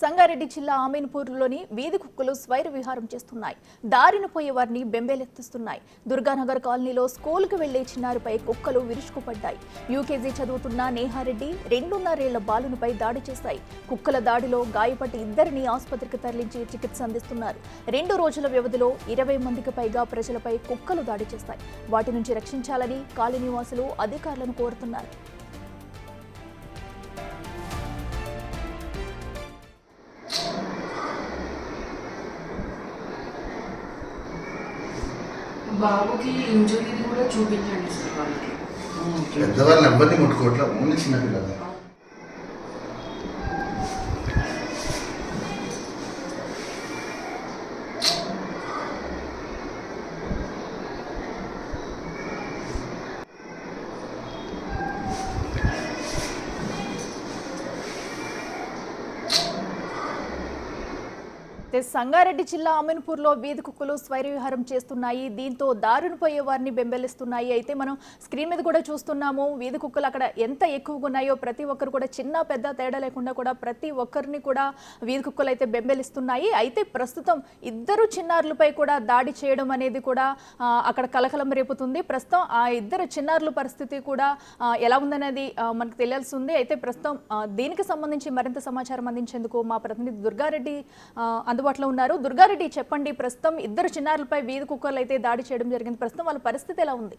సంగారెడ్డి జిల్లా ఆమీన్పూర్లోని వీధి కుక్కలు స్వైర విహారం చేస్తున్నాయి. దారిన పోయే వారిని బెంబేలెత్తిస్తున్నాయి. దుర్గానగర్ కాలనీలో స్కూల్కు వెళ్లే చిన్నారిపై కుక్కలు విరుచుకుపడ్డాయి. యూకేజీ చదువుతున్న నేహారెడ్డి 2.5 ఏళ్ల బాలునిపై దాడి చేశాయి. కుక్కల దాడిలో గాయపట్టి ఇద్దరిని ఆసుపత్రికి తరలించి చికిత్స అందిస్తున్నారు. 2 రోజుల వ్యవధిలో 20 మందికి పైగా ప్రజలపై కుక్కలు దాడి చేశాయి. వాటి నుంచి రక్షించాలని కాలనీ వాసులు అధికారులను కోరుతున్నారు. బాబుకి ఇంజురీ కూడా చూపించండి సార్ వాళ్ళకి. పెద్దవాళ్ళని ఎవరిని ముట్టుకోవట్లే, ఓన్లీ చిన్నపిల్లలు. సంగారెడ్డి జిల్లా అమీన్పూర్లో వీధి కుక్కలు స్వైర విహారం చేస్తున్నాయి. దీంతో దారుణ పోయే వారిని బెంబేలిస్తున్నాయి. అయితే మనం స్క్రీన్ మీద కూడా చూస్తున్నాము, వీధి కుక్కలు అక్కడ ఎంత ఎక్కువగా ఉన్నాయో ప్రతి ఒక్కరు కూడా చిన్న పెద్ద తేడా లేకుండా కూడా ప్రతి ఒక్కరిని కూడా వీధి కుక్కలు అయితే బెంబేలిస్తున్నాయి. అయితే ప్రస్తుతం ఇద్దరు చిన్నారులపై కూడా దాడి చేయడం అనేది కూడా అక్కడ కలకలం రేపుతుంది. ప్రస్తుతం ఆ ఇద్దరు చిన్నారుల పరిస్థితి కూడా ఎలా ఉందనేది మనకు తెలియాల్సి ఉంది. అయితే ప్రస్తుతం దీనికి సంబంధించి మరింత సమాచారం అందించేందుకు మా ప్రతినిధి దుర్గారెడ్డి అందుబాటులో ఉన్నారు. దుర్గారెడ్డి, చెప్పండి, ప్రస్తుతం ఇద్దరు చిన్నారులపై వీధి కుక్కలు అయితే దాడి చేయడం జరిగింది. ప్రస్తుతం వాళ్ళ పరిస్థితి ఎలా ఉంది?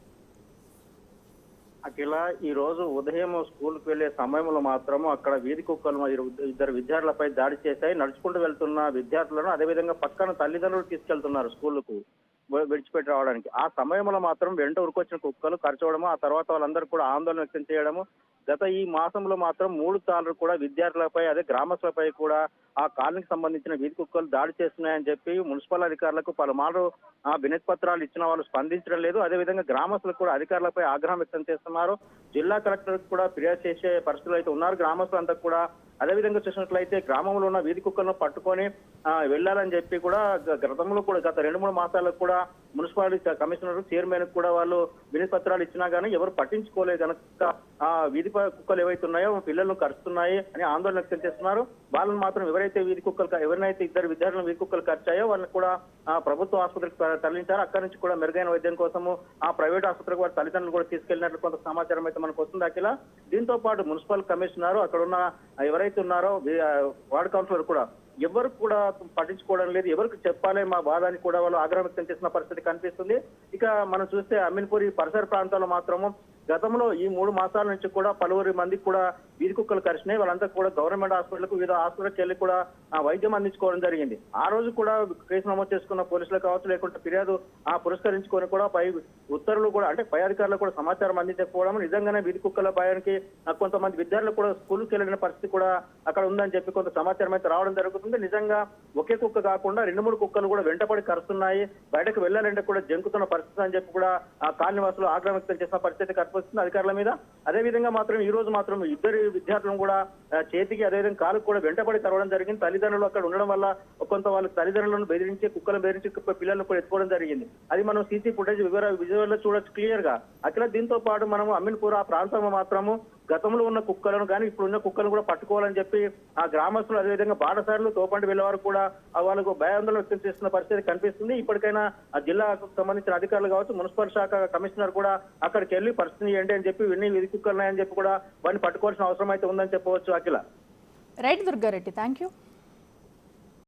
అఖిల, ఈ రోజు ఉదయం స్కూల్కి వెళ్లే సమయంలో మాత్రము అక్కడ వీధి కుక్కలు ఇద్దరు విద్యార్థులపై దాడి చేశాయి. నడుచుకుంటూ వెళ్తున్న విద్యార్థులను అదేవిధంగా పక్కన తల్లిదండ్రులు తీసుకెళ్తున్నారు స్కూళ్లకు విడిచిపెట్టి రావడానికి. ఆ సమయంలో మాత్రం వెంట ఉరికొచ్చిన కుక్కలు కరచడము, ఆ తర్వాత వాళ్ళందరూ కూడా ఆందోళన వ్యక్తం చేయడము. గత ఈ మాసంలో మాత్రం 3 సార్లు కూడా విద్యార్థులపై అదే గ్రామస్తులపై కూడా ఆ కాలనీకి సంబంధించిన వీధి కుక్కలు దాడి చేస్తున్నాయని చెప్పి మున్సిపల్ అధికారులకు పలుమార్లు వినతి పత్రాలు ఇచ్చిన వాళ్ళు స్పందించడం లేదు. అదేవిధంగా గ్రామస్తులకు కూడా అధికారులపై ఆగ్రహం వ్యక్తం చేస్తున్నారు. జిల్లా కలెక్టర్ కూడా ఫిర్యాదు చేసే పరిస్థితులు అయితే ఉన్నారు. గ్రామస్తులంతా కూడా అదేవిధంగా చూసినట్లయితే గ్రామంలో ఉన్న వీధి కుక్కలను పట్టుకొని వెళ్లాలని చెప్పి కూడా గతంలో కూడా గత 2-3 మాసాలకు కూడా మున్సిపాలిటీ కమిషనర్ చైర్మన్ కూడా వాళ్ళు వినతి పత్రాలు ఇచ్చినా కానీ ఎవరు పట్టించుకోలేదు. కనుక ఆ వీధి కుక్కలు ఏవైతే ఉన్నాయో పిల్లలను కరుస్తున్నాయి అని ఆందోళన వ్యక్తం చేస్తున్నారు. వాళ్ళని మాత్రం ఎవరైతే ఎవరినైతే ఇద్దరు విద్యార్థులను వీధి కుక్కలు ఖర్చాయో వాళ్ళని కూడా ప్రభుత్వ ఆసుపత్రికి తరలించారు. అక్కడి నుంచి కూడా మెరుగైన వైద్యం కోసము ఆ ప్రైవేట్ ఆసుపత్రికి వారి తల్లిదండ్రులు కూడా తీసుకెళ్లినట్లు కొంత సమాచారం అయితే మనకు వస్తుంది. అఖిల, దీంతో పాటు మున్సిపల్ కమిషనర్ అక్కడ ఉన్న ఎవరైతే ఉన్నారో వార్డు కౌన్సిలర్ కూడా ఎవరు కూడా పట్టించుకోవడం లేదు. ఎవరికి చెప్పాలి మా బాధ అని కూడా వాళ్ళు ఆగ్రహం వ్యక్తం చేసిన పరిస్థితి కనిపిస్తుంది. ఇక మనం చూస్తే అమీన్పూర్ పరిసర ప్రాంతాల్లో మాత్రము గతంలో ఈ 3 మాసాల నుంచి కూడా పలువురి మందికి కూడా వీధి కుక్కలు కరిచినాయి. వాళ్ళంతా కూడా గవర్నమెంట్ హాస్పిటల్కు వివిధ హాస్పిటల్కి వెళ్ళి కూడా వైద్యం అందించుకోవడం జరిగింది. ఆ రోజు కూడా కేసు నమోదు చేసుకున్న పోలీసులు కావచ్చు, లేకుంటే ఫిర్యాదు పురస్కరించుకొని కూడా పై ఉత్తర్వులు కూడా అంటే పై అధికారులు కూడా సమాచారం అందించకపోవడం, నిజంగానే వీధి కుక్కల భయానికి కొంతమంది విద్యార్థులు కూడా స్కూల్కి వెళ్ళిన పరిస్థితి కూడా అక్కడ ఉందని చెప్పి కొంత సమాచారం అయితే రావడం జరుగుతుంది. నిజంగా ఒకే కుక్క కాకుండా 2-3 కుక్కలు కూడా వెంటపడి కరుస్తున్నాయి, బయటకు వెళ్ళాలంటే కూడా జంకుతున్న పరిస్థితి అని చెప్పి కూడా ఆ కాలనీవాసులు ఆగ్రహం వ్యక్తం చేసిన పరిస్థితి వస్తుంది అధికారుల మీద. అదేవిధంగా మాత్రం ఈ రోజు మాత్రం ఇద్దరు విద్యార్థులను కూడా చేతికి అదేవిధంగా కాలుకు కూడా వెంటబడి తరవడం జరిగింది. తల్లిదండ్రులు అక్కడ ఉండడం వల్ల కొంత వాళ్ళ తల్లిదండ్రులను బెదిరించి కుక్కలను బెదిరించి పిల్లలను కూడా ఎత్తుకోవడం జరిగింది. అది మనం సీసీ ఫుటేజ్ విజువల్లో చూడొచ్చు క్లియర్ గా. అక్కడ దీంతో పాటు మనం అమీన్పూర్ ఆ ప్రాంతంలో మాత్రము గతంలో ఉన్న కుక్కలను కానీ ఇప్పుడు ఉన్న కుక్కలను కూడా పట్టుకోవాలని చెప్పి ఆ గ్రామస్తులు అదేవిధంగా బాటసారులు తోపంటి వెళ్ళేవారు కూడా వాళ్ళకు భయాందోళన వ్యక్తం చేస్తున్న పరిస్థితి కనిపిస్తుంది. ఇప్పటికైనా ఆ జిల్లాకు సంబంధించిన అధికారులు కావచ్చు, మున్సిపల్ శాఖ కమిషనర్ కూడా అక్కడికి వెళ్ళి పరిస్థితి ఏంటి అని చెప్పి ఇన్ని వీధి కుక్కలు ఉన్నాయని చెప్పి కూడా వాటిని పట్టుకోవాల్సిన అవసరం అయితే ఉందని చెప్పవచ్చు. Akhila. Right Durgareddy, thank you.